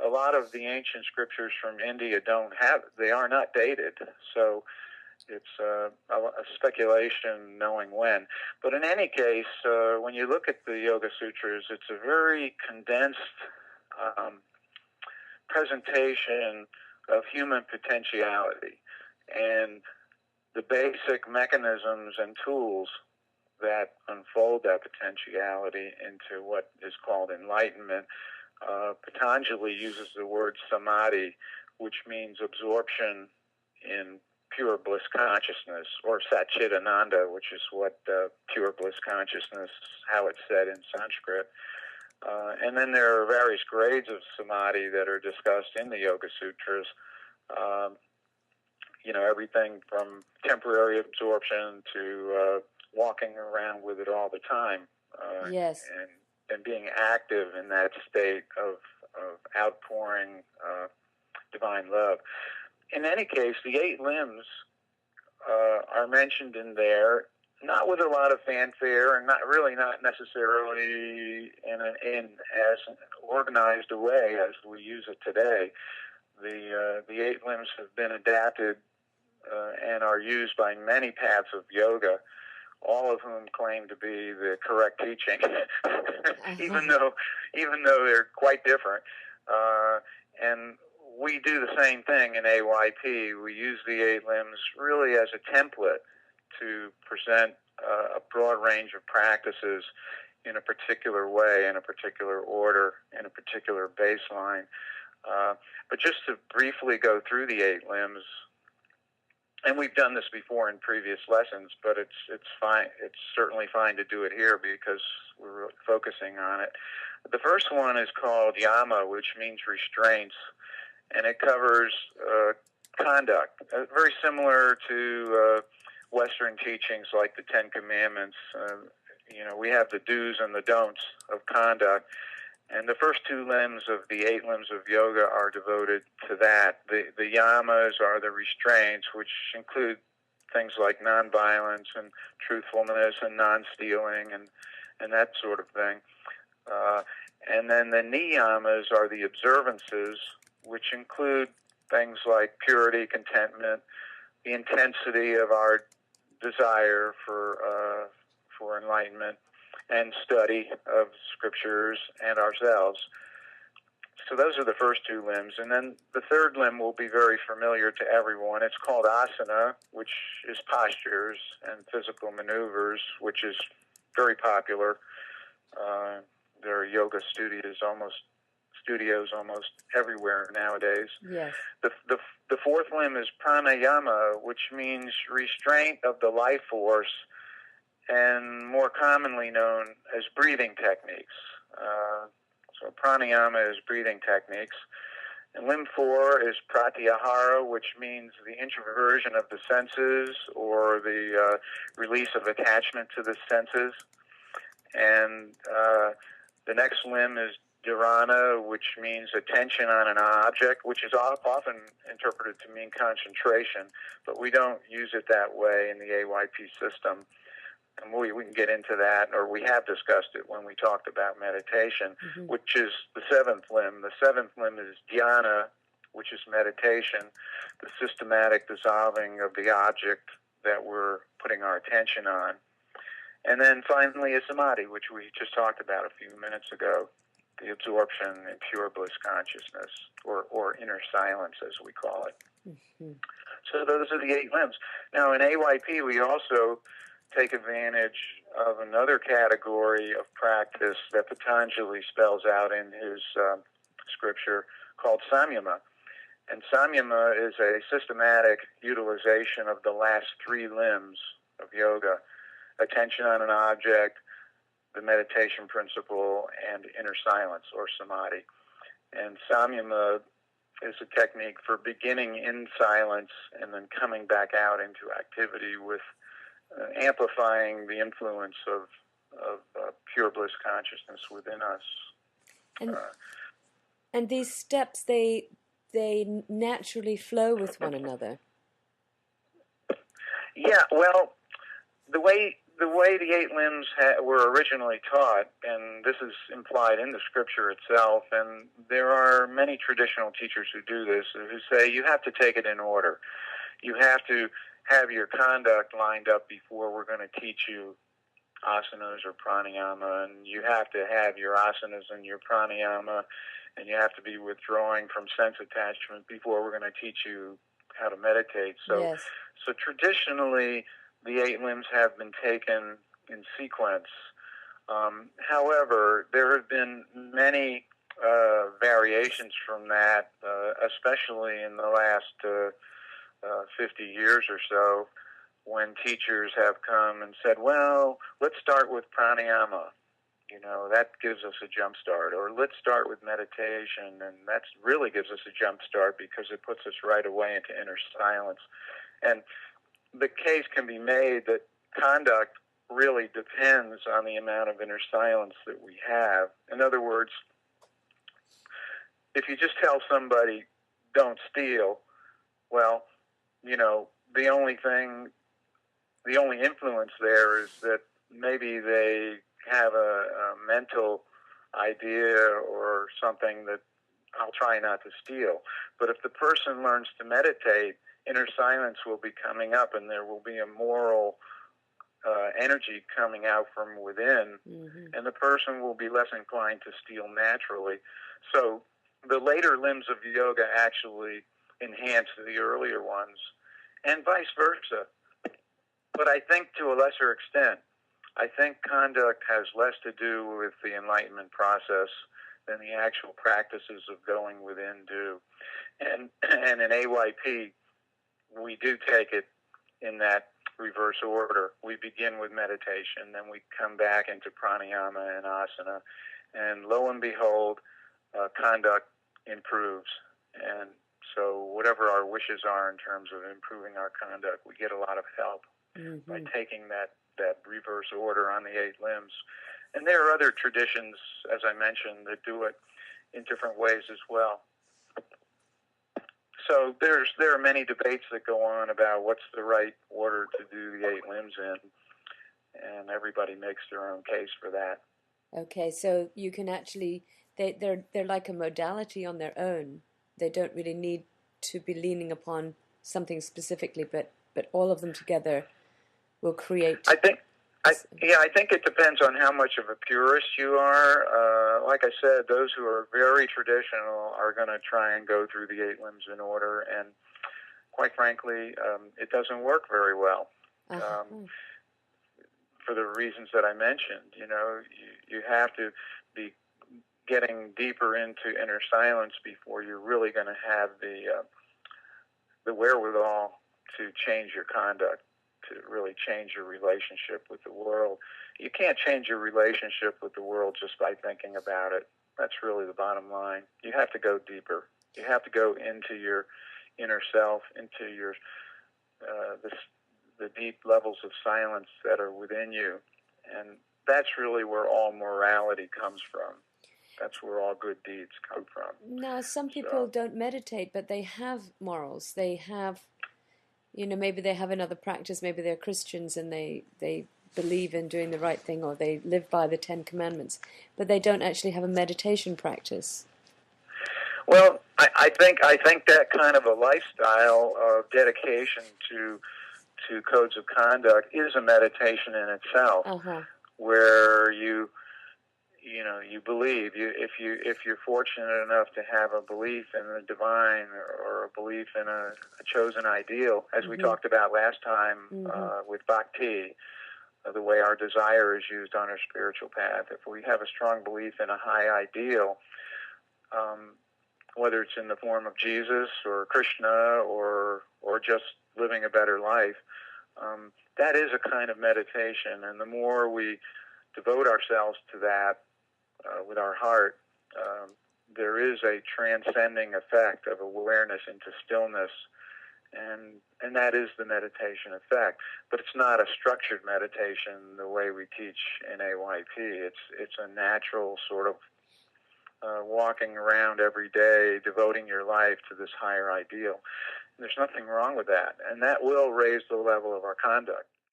a lot of the ancient scriptures from India they are not dated, so it's a speculation knowing when. But in any case, when you look at the Yoga Sutras, it's a very condensed presentation of human potentiality and the basic mechanisms and tools that unfold that potentiality into what is called enlightenment. Patanjali uses the word samadhi, which means absorption in pure bliss consciousness, or Satchitananda, which is what pure bliss consciousness, how it's said in Sanskrit. And then there are various grades of samadhi that are discussed in the Yoga Sutras. Everything from temporary absorption to walking around with it all the time. Yes. And being active in that state of outpouring divine love. In any case, the 8 limbs are mentioned in there, not with a lot of fanfare, and not necessarily in as organized a way as we use it today. The 8 limbs have been adapted and are used by many paths of yoga, all of whom claim to be the correct teaching, even though they're quite different. And we do the same thing in AYP. We use the 8 limbs really as a template to present a broad range of practices in a particular way, in a particular order, in a particular baseline. But just to briefly go through the 8 limbs, and we've done this before in previous lessons, but it's fine. It's certainly fine to do it here because we're focusing on it. The first one is called yama, which means restraints, and it covers conduct, very similar to Western teachings like the Ten Commandments. We have the do's and the don'ts of conduct. And the first 2 limbs of the 8 limbs of yoga are devoted to that. The yamas are the restraints, which include things like nonviolence and truthfulness and non-stealing and that sort of thing. And then the niyamas are the observances, which include things like purity, contentment, the intensity of our desire for enlightenment, and study of scriptures and ourselves. So those are the first 2 limbs. And then the third limb will be very familiar to everyone. It's called asana, which is postures and physical maneuvers, which is very popular. There are yoga studios almost everywhere nowadays. Yes. The fourth limb is pranayama, which means restraint of the life force, and more commonly known as breathing techniques. So pranayama is breathing techniques. And limb 4 is pratyahara, which means the introversion of the senses or the release of attachment to the senses. And the next limb is dharana, which means attention on an object, which is often interpreted to mean concentration, but we don't use it that way in the AYP system. And we can get into that, or we have discussed it when we talked about meditation, which is the 7th limb. The 7th limb is dhyana, which is meditation, the systematic dissolving of the object that we're putting our attention on. And then finally is samadhi, which we just talked about a few minutes ago, the absorption in pure bliss consciousness, or inner silence, as we call it. So those are the 8 limbs. Now, in AYP, we also take advantage of another category of practice that Patanjali spells out in his scripture called samyama. And samyama is a systematic utilization of the last 3 limbs of yoga: attention on an object, the meditation principle, and inner silence, or samadhi. And samyama is a technique for beginning in silence and then coming back out into activity with amplifying the influence of pure bliss consciousness within us. And these steps, they naturally flow with one another. Yeah, well, the way the way the 8 limbs were originally taught, and this is implied in the scripture itself, and there are many traditional teachers who do this, who say you have to take it in order. You have to have your conduct lined up before we're going to teach you asanas or pranayama, and you have to have your asanas and your pranayama, and you have to be withdrawing from sense attachment before we're going to teach you how to meditate. So, yes. so traditionally, the 8 limbs have been taken in sequence. However, there have been many variations from that, especially in the last 50 years or so, when teachers have come and said, well, let's start with pranayama. You know, that gives us a jump start. Or let's start with meditation, and that really gives us a jump start because it puts us right away into inner silence. And the case can be made that conduct really depends on the amount of inner silence that we have. In other words, if you just tell somebody, don't steal, well, you know, the only influence there is that maybe they have a mental idea or something that I'll try not to steal. But if the person learns to meditate, inner silence will be coming up, and there will be a moral energy coming out from within, and the person will be less inclined to steal naturally. So the later limbs of yoga actually enhance the earlier ones, and vice versa. But I think to a lesser extent. I think conduct has less to do with the enlightenment process than the actual practices of going within do. And in AYP, we do take it in that reverse order. We begin with meditation, then we come back into pranayama and asana, and lo and behold, conduct improves. And so whatever our wishes are in terms of improving our conduct, we get a lot of help by taking that reverse order on the 8 limbs. And there are other traditions, as I mentioned, that do it in different ways as well. So there are many debates that go on about what's the right order to do the 8 limbs in, and everybody makes their own case for that. Okay, so you can actually, they're like a modality on their own. They don't really need to be leaning upon something specifically, but all of them together will create. I think it depends on how much of a purist you are. Like I said, those who are very traditional are going to try and go through the 8 limbs in order, and quite frankly, it doesn't work very well. For the reasons that I mentioned, you know, you have to be getting deeper into inner silence before you're really going to have the wherewithal to change your conduct, to really change your relationship with the world. You can't change your relationship with the world just by thinking about it. That's really the bottom line. You have to go deeper. You have to go into your inner self, into your the deep levels of silence that are within you. And that's really where all morality comes from. That's where all good deeds come from. Now, some people don't meditate, but they have morals. They have, you know, maybe they have another practice. Maybe they're Christians and they believe in doing the right thing, or they live by the 10 Commandments, but they don't actually have a meditation practice. Well, I think that kind of a lifestyle of dedication to codes of conduct is a meditation in itself, where you believe. If you're fortunate enough to have a belief in the divine or a belief in a chosen ideal, as we talked about last time with bhakti, the way our desire is used on our spiritual path. If we have a strong belief in a high ideal, whether it's in the form of Jesus or Krishna or just living a better life, that is a kind of meditation. And the more we devote ourselves to that with our heart, there is a transcending effect of awareness into stillness, and that is the meditation effect. But it's not a structured meditation the way we teach in AYP. It's a natural sort of walking around every day, devoting your life to this higher ideal. And there's nothing wrong with that, and that will raise the level of our conduct.